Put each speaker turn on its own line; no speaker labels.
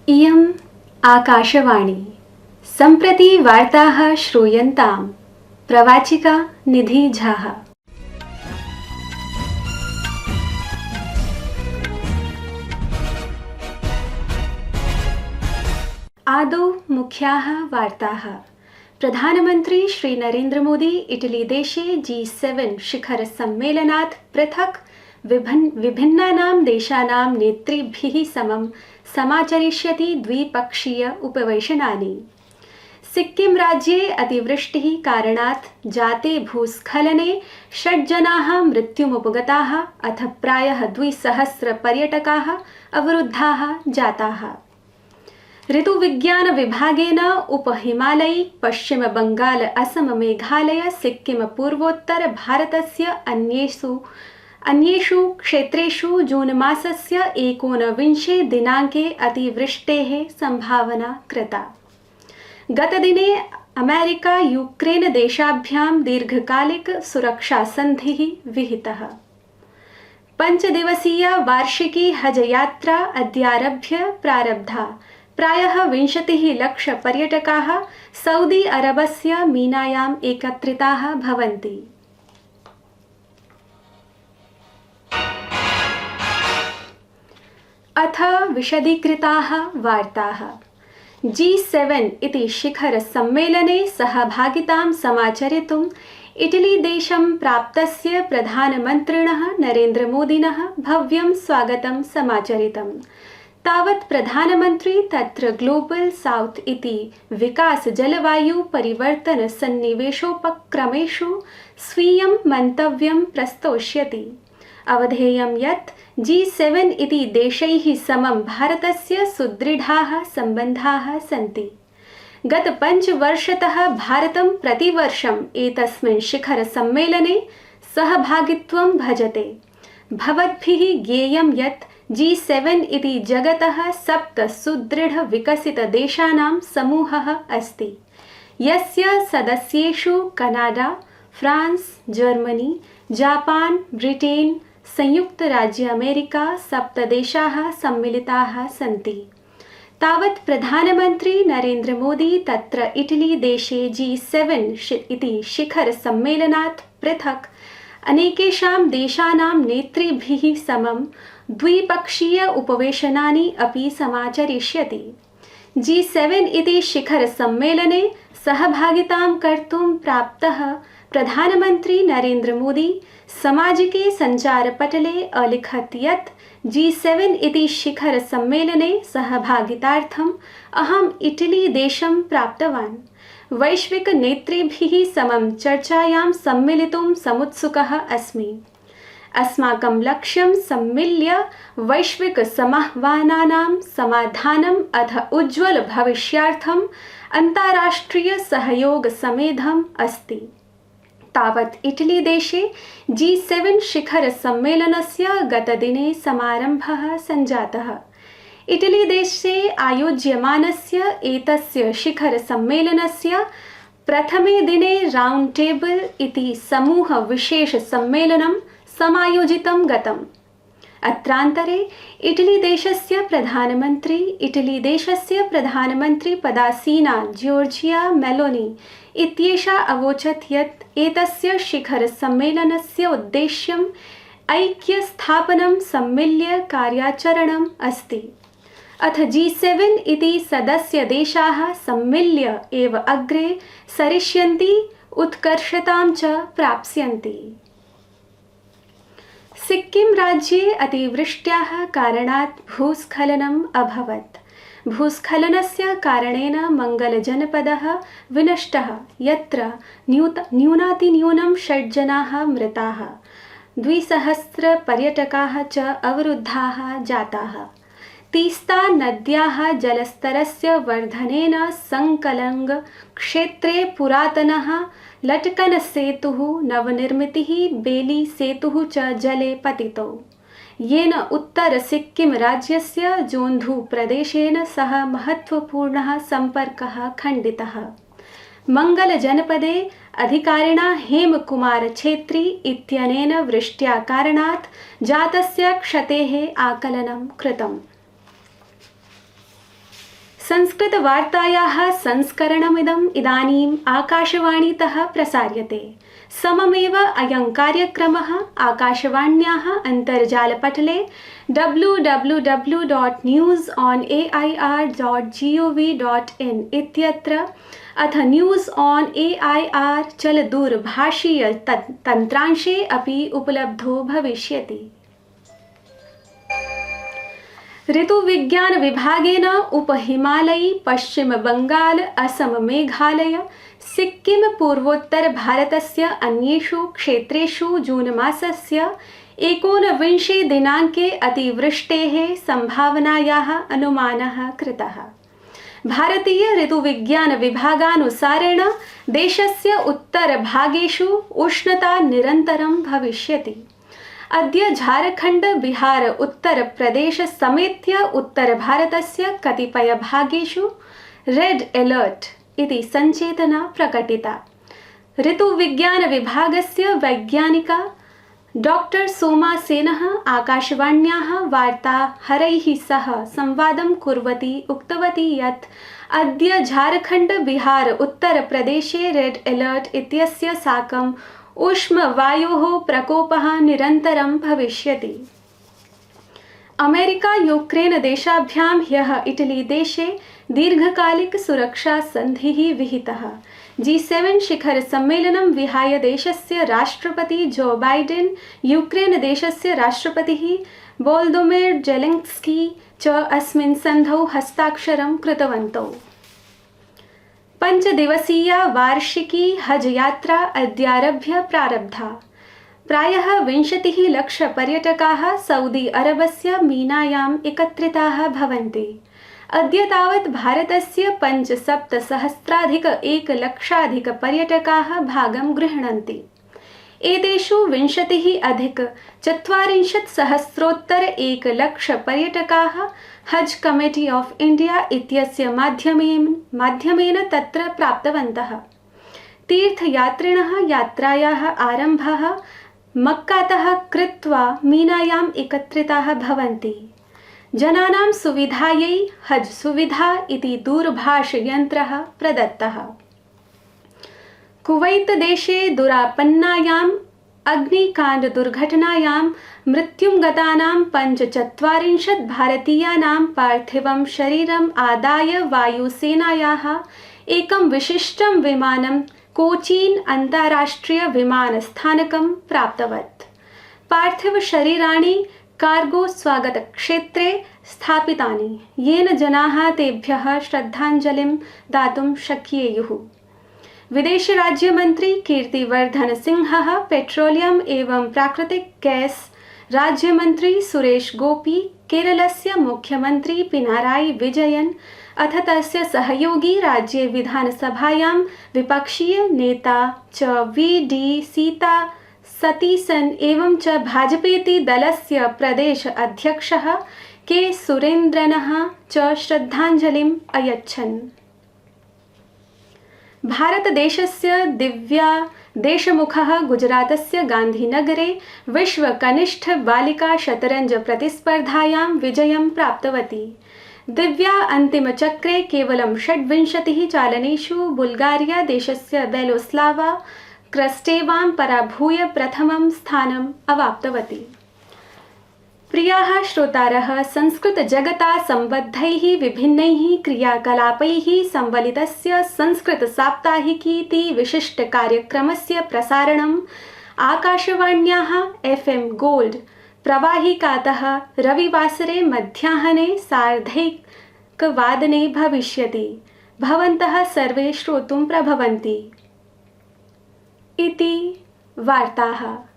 इयम् आकाशवाणी सम्प्रति वार्ताः श्रूयन्तां प्रवाचिका निधि झाः। आदौ मुख्याः वार्ताः। प्रधानमन्त्री श्री नरेन्द्र मोदी इटली देशे G7 शिखर सम्मेलनात् पृथक् विभिन्नानां देशानां नेतृभिः समं समाचरिष्यति द्विपक्षीय उपवेशनानि। सिक्किम राज्ये अतिवृष्टिः कारणात् जाते भूस्खलने 6 जनाः मृत्युमुपगताः अथ प्रायः 200 पर्यटकाः अवरुद्धाः जाताः। ऋतुविज्ञान विभागेन उपहिमालयी पश्चिम बंगाल असम मेघालय सिक्किम पूर्वोत्तर भारतस्य अन्येषु क्षेत्रेषु जून मासस्य 19 दिनाङ्के अतिवृष्टेः संभावना कृता। गतदिने अमेरिका यूक्रेन देशाभ्यां दीर्घकालिक सुरक्षा सन्धिः विहितः। 5 दिवसीया वार्षिकी हज यात्रा अद्यारभ्य प्रारब्धा। प्रायः 20 लाख पर्यटकाः सऊदी अरबस्य मीनायाम् एकत्रिताः भवन्ति। अथ विशदीकृताः वार्ताः। G7 इति शिखर सम्मेलने सहभागितां समाचरितुम् इटली देशं प्राप्तस्य प्रधानमन्त्रिणः नरेन्द्र मोदिनः भव्यं स्वागतं समाचरितम्। तावत् प्रधानमन्त्री तत्र ग्लोबल साउथ इति विकास जलवायु परिवर्तन सन्निवेशोपक्रमेषु स्वीयं मन्तव्यं प्रस्तोष्यति। अवधेयं यत् G7 इति देशैः समं भारतस्य सुदृढाः सम्बन्धाः सन्ति। गत 5 वर्षतः भारतं प्रतिवर्षम् एतस्मिन् शिखर सम्मेलने सहभागित्वं भजते। भवद्भिः ज्ञेयं यत् G7 इति जगतः 7 सुदृढ विकसित देशानां समूहः अस्ति, यस्य सदस्येषु Canada, France, Germany, Japan, Britain, संयुक्त राज्य अमेरिका 7 देशाः सम्मिलिताः सन्ति। तावत् प्रधानमन्त्री नरेन्द्र मोदी तत्र इटली देशे G7 इति शिखर सम्मेलनात् पृथक् अनेकेषां देशानां नेतृभिः समं द्विपक्षीय उपवेशनानि अपि समाचरिष्यति। G7 इति शिखर सम्मेलने सहभागितां कर्तुं प्राप्तः प्रधानमन्त्री नरेन्द्र मोदी सामाजिके सञ्चारपटले अलिखत् यत् G7 इति शिखर सम्मेलने सहभागितार्थम् अहम् इटली देशं प्राप्तवान्। वैश्विक नेतृभिः समं चर्चायां सम्मिलितुं समुत्सुकः अस्मि। अस्माकं लक्ष्यं सम्मिल्य वैश्विक समाह्वानानां समाधानम् अथ उज्ज्वल भविष्यार्थम् अन्ताराष्ट्रिय सहयोग समेधम् अस्ति। तावत् इटली देशे G7 शिखर सम्मेलनस्य गतदिने समारम्भः सञ्जातः। इटली देशे आयोज्यमानस्य एतस्य शिखर सम्मेलनस्य प्रथमे दिने राउंड टेबल इति समूह विशेष सम्मेलनं समायोजितं गतम्। अत्रान्तरे इटली देशस्य प्रधानमन्त्री पदासीना जॉर्जिया मेलोनी इत्येषा अवोचत् यत् एतस्य शिखर सम्मेलनस्य उद्देश्यम् ऐक्यस्थापनं सम्मिल्य कार्याचरणम् अस्ति। अथ G7 इति सदस्य देशाः सम्मिल्य एव अग्रे सरिष्यन्ति, उत्कर्षतां च प्राप्स्यन्ति। सिक्किम राज्ये अतिवृष्ट्याः कारणात् भूस्खलनम् अभवत्। भूस्खलनस्य कारणेन मंगलजनपदः विनष्टः, यत्र न्यूनातिन्यूनं 6 जनाः मृताः, 200 पर्यटकाः च अवरुद्धाः जाताः। तीस्ता नद्याः जलस्तरस्य वर्धनेन संकलंग क्षेत्रे पुरातनः लटकन सेतुः, नवनिर्मितिः बेली सेतुः च जले पतितौ, येन उत्तर सिक्किम राज्यस्य जोन्धु प्रदेशेन सह महत्वपूर्णः सम्पर्कः खण्डितः। मंगल जनपदे अधिकारिणा हेमकुमार छेत्री इत्यनेन वृष्ट्या कारणात् जातस्य क्षतेः आकलनं कृतम्। संस्कृतवार्तायाः संस्करणमिदम् इदानीम् आकाशवाणीतः प्रसार्यते। सममेव अयं कार्यक्रमः आकाशवाण्याः अन्तर्जालपटले www.newsonair.gov.in इत्यत्र अथ न्यूज़ ऑन AIR चलदूरभाषीय तन्त्रांशे अपि उपलब्धो भविष्यति। ऋतुविज्ञान विभागेन उपहिमालयी, पश्चिम बंगाल, असम, मेघालय, सिक्किम पूर्वोत्तर भारतस्य अन्येषु क्षेत्रेषु जून मासस्य 19 दिनाङ्के अतिवृष्टेः संभावनायाः अनुमानः कृतः। भारतीय ऋतुविज्ञान विभागानुसारेण देशस्य उत्तरभागेषु उष्णता निरन्तरं भविष्यति। अद्य झारखण्ड, बिहार, उत्तर प्रदेश समेत्य उत्तरभारतस्य कतिपयभागेषु रेड अलर्ट इति सञ्चेतना प्रकटिता। ऋतुविज्ञान विभागस्य वैज्ञानिका डॉक्टर सोमा सेनः आकाशवाण्याः वार्ताहरैः सह संवादं कुर्वती उक्तवती यत् अद्य झारखण्ड, बिहार, उत्तरप्रदेशे रेड अलर्ट इत्यस्य साकं उष्मवायोः प्रकोपः निरन्तरं भविष्यति। अमेरिका यूक्रेन देशाभ्यां ह्यः इटली देशे दीर्घकालिक सुरक्षा संधिः विहितः। G7 शिखर सम्मेलनं विहाय देशस्य राष्ट्रपति जो बाइडेन, यूक्रेन देशस्य राष्ट्रपतिः वोल्दोमिर् जेलेन्स्की च अस्मिन् सन्धौ हस्ताक्षरं कृतवन्तौ। 5 दिवसीया वार्षिकी हज यात्रा अद्यारभ्य प्रारब्धा। प्रायः 20 लक्ष पर्यटकाः सऊदी अरबस्य मीनायाम् एकत्रिताः भवन्ति। अद्य तावत् भारतस्य 75,000,000 पर्यटकाः भागं गृह्णन्ति। एतेषु 20,40,000 पर्यटकाः हज कमिटी ऑफ इंडिया इत्यस्य माध्यमेन तत्र प्राप्तवन्तः। तीर्थयात्रिणः यात्रायाः आरम्भः मक्कातः कृत्वा मीनायाम् एकत्रिताः भवन्ति। जनानां सुविधायै हज सुविधा इति दूरभाषयन्त्रः प्रदत्तः। कुवैत देशे दुरापन्नायाम् अग्निकाण्ड दुर्घटनायां मृत्युं गतानां 45 भारतीयानां पार्थिवं शरीरम् आदाय वायुसेनायाः एकं विशिष्टं विमानं कोचीन अन्ताराष्ट्रिय विमानस्थानकं प्राप्तवत्। पार्थिवशरीराणि कार्गो स्वागतक्षेत्रे स्थापितानि, येन जनाः तेभ्यः श्रद्धाञ्जलिं दातुं शक्येयुः। विदेश राज्य मंत्री कीर्तिवर्धन सिंहः, पेट्रोलियम एवं प्राकृतिक गैस राज्य मंत्री सुरेश गोपी, केरलस्य मुख्यमंत्री पिनाराई विजयन अथ तस्य सहयोगी राज्ये विधानसभायां विपक्षीय नेता च वी.डी. सीता सतीसन एवं च भाजपेति दलस्य प्रदेश अध्यक्षः के सुरेन्द्रनः च श्रद्धाञ्जलिम् अयच्छन्। भारतदेशस्य दिव्या देशमुखः गुजरातस्य गान्धीनगरे विश्वकनिष्ठ बालिका शतरंज प्रतिस्पर्धायां विजयं प्राप्तवती। दिव्या अन्तिमचक्रे केवलं 26 चालनेषु बुल्गारिया देशस्य बेलोस्लावा क्रस्टेवां पराभूय प्रथमं स्थानम् अवाप्तवती। प्रियाः श्रोतारः, संस्कृतजगता सम्बद्धैः विभिन्नैः क्रियाकलापैः सम्बलितस्य संस्कृतसाप्ताहिकीति विशिष्टकार्यक्रमस्य प्रसारणम् आकाशवाण्याः FM गोल्ड प्रवाहिकातः रविवासरे मध्याह्ने 1:30 भविष्यति। भवन्तः सर्वे श्रोतुं प्रभवन्ति। इति वार्ताः।